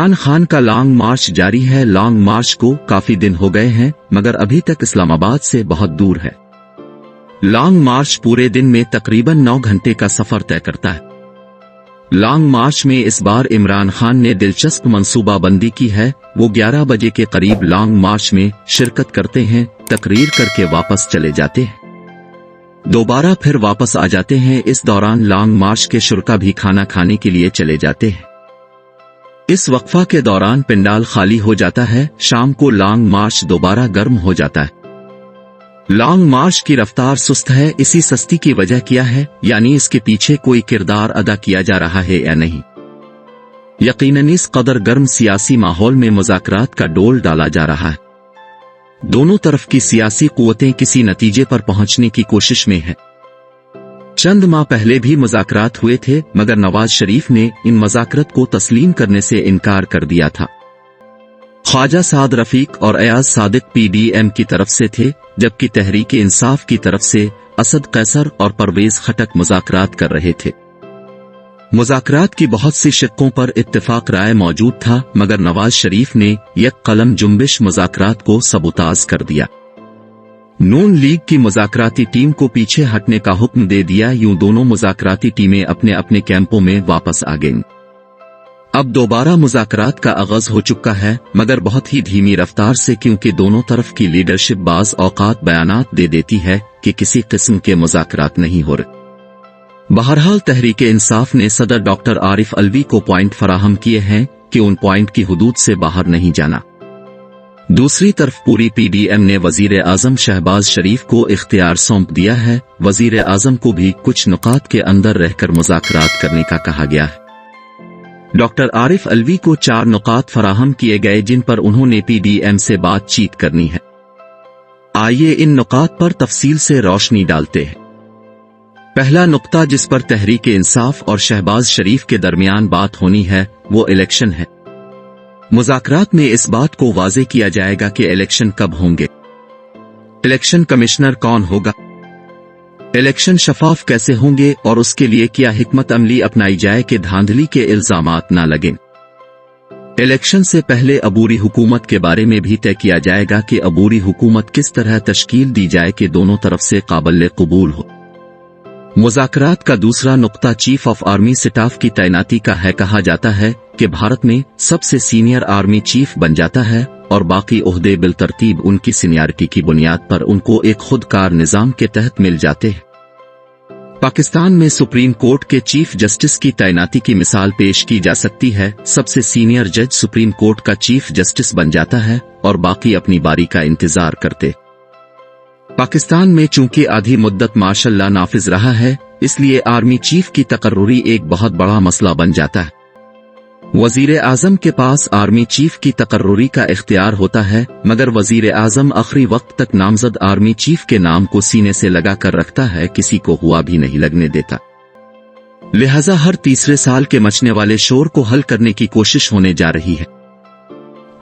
इमरान खान का लॉन्ग मार्च जारी है। लॉन्ग मार्च को काफी दिन हो गए हैं मगर अभी तक इस्लामाबाद से बहुत दूर है। लॉन्ग मार्च पूरे दिन में तकरीबन 9 घंटे का सफर तय करता है। लॉन्ग मार्च में इस बार इमरान खान ने दिलचस्प मंसूबाबंदी की है। वो 11 बजे के करीब लॉन्ग मार्च में शिरकत करते हैं, तकरीर करके वापस चले जाते हैं, दोबारा फिर वापस आ जाते हैं। इस दौरान लॉन्ग मार्च के शुरका भी खाना खाने के लिए चले जाते हैं। इस वक्फा के दौरान पंडाल खाली हो जाता है। शाम को लॉन्ग मार्च दोबारा गर्म हो जाता है। लॉन्ग मार्च की रफ्तार सुस्त है। इसी सस्ती की वजह क्या है, यानी इसके पीछे कोई किरदार अदा किया जा रहा है या नहीं। यकीनन इस कदर गर्म सियासी माहौल में मुज़ाकरात का डोल डाला जा रहा है। दोनों तरफ की सियासी कुव्वतें किसी नतीजे पर पहुंचने की कोशिश में है। चंद माह पहले भी मुज़ाकरात हुए थे मगर नवाज शरीफ ने इन मुज़ाकरात को तस्लीम करने से इनकार कर दिया था। ख्वाजा साद रफीक और अयाज सादिक पीडीएम की तरफ से थे, जबकि तहरीक इंसाफ की तरफ से असद कैसर और परवेज खटक मुज़ाकरात कर रहे थे। मुज़ाकरात की बहुत सी शिक्कों पर इत्तेफाक राय मौजूद था मगर नवाज शरीफ ने एक कलम जुम्बिश मुज़ाकरात को सबूताज कर दिया। नून लीग की मुज़ाकराती टीम को पीछे हटने का हुक्म दे दिया। यूं दोनों मुज़ाकराती टीमें अपने अपने कैंपों में वापस आ गईं। अब दोबारा मुज़ाकरात का आगाज हो चुका है मगर बहुत ही धीमी रफ्तार से, क्योंकि दोनों तरफ की लीडरशिप बाज़ औकात बयानात दे देती है कि किसी किस्म के मुज़ाकरात नहीं हो रहे। बहरहाल तहरीक इंसाफ ने सदर डॉक्टर आरिफ अलवी को पॉइंट फराहम किए हैं कि उन पॉइंट की हुदूद से बाहर नहीं जाना। दूसरी तरफ पूरी पीडीएम ने वजीर आजम शहबाज शरीफ को इख्तियार सौंप दिया है। वजीर आजम को भी कुछ नुकात के अंदर रहकर मुज़ाकरात करने का कहा गया है। डॉक्टर आरिफ अलवी को 4 नुकात फराहम किए गए जिन पर उन्होंने पीडीएम से बातचीत करनी है। आइए इन नुकात पर तफसील से रोशनी डालते हैं। पहला नुक्ता जिस पर तहरीक इंसाफ और शहबाज शरीफ के दरमियान बात होनी है वो इलेक्शन है। मुज़ाकरात में इस बात को वाज़े किया जाएगा कि इलेक्शन कब होंगे, इलेक्शन कमिश्नर कौन होगा, इलेक्शन शफाफ कैसे होंगे और उसके लिए क्या हिकमत अमली अपनाई जाए कि धांधली के इल्जामात न लगें। इलेक्शन से पहले अबूरी हुकूमत के बारे में भी तय किया जाएगा कि अबूरी हुकूमत किस तरह तश्कील दी जाए कि दोनों तरफ से काबिल कबूल हो। मुज़ाकरात का दूसरा नुक्ता चीफ ऑफ आर्मी स्टाफ की तैनाती का है। कहा जाता है कि भारत में सबसे सीनियर आर्मी चीफ बन जाता है और बाकी ओहदे बिलतरतीब उनकी सीनियरिटी की बुनियाद पर उनको एक खुदकार निजाम के तहत मिल जाते हैं। पाकिस्तान में सुप्रीम कोर्ट के चीफ जस्टिस की तैनाती की मिसाल पेश की जा सकती है। सबसे सीनियर जज सुप्रीम कोर्ट का चीफ जस्टिस बन जाता है और बाकी अपनी बारी का इंतजार करते। पाकिस्तान में चूंकि आधी मुद्दत मार्शल लॉ नाफिज रहा है, इसलिए आर्मी चीफ की तकर्रुरी एक बहुत बड़ा मसला बन जाता है। वजीर आजम के पास आर्मी चीफ की तकर्रुरी का इख्तियार होता है मगर वजीर आजम आखिरी वक्त तक नामजद आर्मी चीफ के नाम को सीने से लगा कर रखता है, किसी को हुआ भी नहीं लगने देता। लिहाजा हर तीसरे साल के मचने वाले शोर को हल करने की कोशिश होने जा रही है।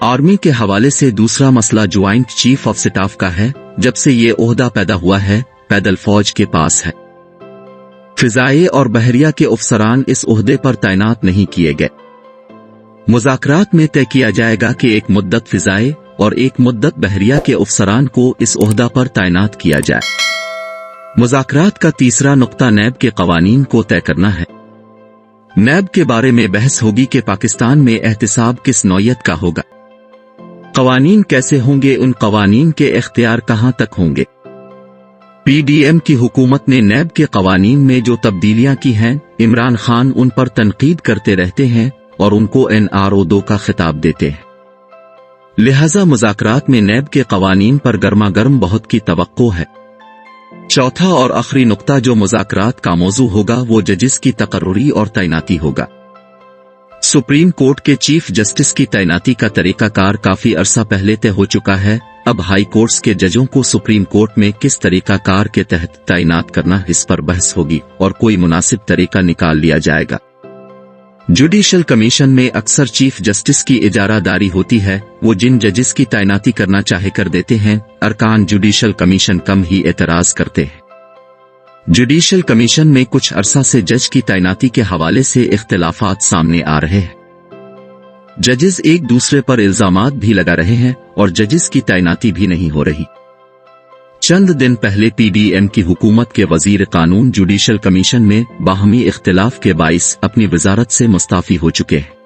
आर्मी के हवाले से दूसरा मसला ज्वाइंट चीफ ऑफ स्टाफ का है। जब से ये ओहदा पैदा हुआ है, पैदल फौज के पास है। फिजाए और बहरिया के अफसरान इस ओहदे पर तैनात नहीं किए गए। मुज़ाकरात में तय किया जाएगा कि एक मुद्दत फिजाए और एक मुद्दत बहरिया के अफसरान को इस ओहदा पर तैनात किया जाए। मुज़ाकरात का तीसरा नुक्ता नैब के कवानीन को तय करना है। नैब के बारे में बहस होगी कि पाकिस्तान में एहतिसाब किस नौयत का होगा, कवानीन कैसे होंगे, उन कवानीन के इख्तियार कहां तक होंगे। पीडीएम की हुकूमत ने नैब के कवानीन में जो तब्दीलियां की हैं, इमरान खान उन पर तनकीद करते रहते हैं और उनको NRO 2 का खिताब देते हैं। लिहाजा मुज़ाकरात में नैब के कवानीन पर गर्मा गर्म बहुत की तवक्को है। चौथा और आखिरी नुक्ता जो मुज़ाकरात का मौजू होगा वो जजिस की तकर्रुरी और तैनाती होगा। सुप्रीम कोर्ट के चीफ जस्टिस की तैनाती का तरीकाकार काफी अरसा पहले तय हो चुका है। अब हाई कोर्ट्स के जजों को सुप्रीम कोर्ट में किस तरीकाकार के तहत तैनात करना, इस पर बहस होगी और कोई मुनासिब तरीका निकाल लिया जाएगा। जुडिशल कमीशन में अक्सर चीफ जस्टिस की इजारादारी होती है। वो जिन जजिस की तैनाती करना चाहे कर देते हैं। अरकान जुडिशल कमीशन कम ही एतराज करते हैं। जुडिशल कमीशन में कुछ अरसा से जज की तैनाती के हवाले से इख्तिलाफात सामने आ रहे हैं। जजेस एक दूसरे पर इल्जामात भी लगा रहे हैं और जजेस की तैनाती भी नहीं हो रही। चंद दिन पहले पीडीएम की हुकूमत के वजीर कानून जुडिशल कमीशन में बाहमी इख्तिलाफ के बाइस अपनी वजारत से मुस्ताफी हो चुके हैं।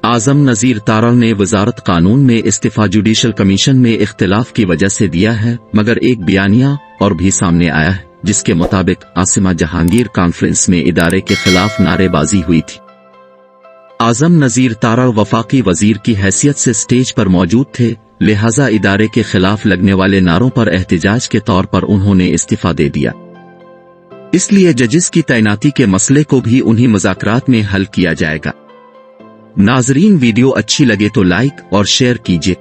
आजम नजीर तारड़ ने वजारत कानून में इस्तीफा जुडिशल कमीशन में इख्तिलाफ की वजह से दिया है, मगर एक बयानिया और भी सामने आया है जिसके मुताबिक आसिमा जहांगीर कॉन्फ्रेंस में इदारे के खिलाफ नारेबाजी हुई थी। आजम नजीर तारड़ वफाकी वजीर की हैसियत से स्टेज पर मौजूद थे, लिहाजा इदारे के खिलाफ लगने वाले नारों पर एहतिजाज के तौर पर उन्होंने इस्तीफा दे दिया। इसलिए जजेस की तैनाती के मसले को भी उन्हीं मुज़ाकरात में हल किया जाएगा। नाजरीन, वीडियो अच्छी लगे तो लाइक और शेयर कीजिए।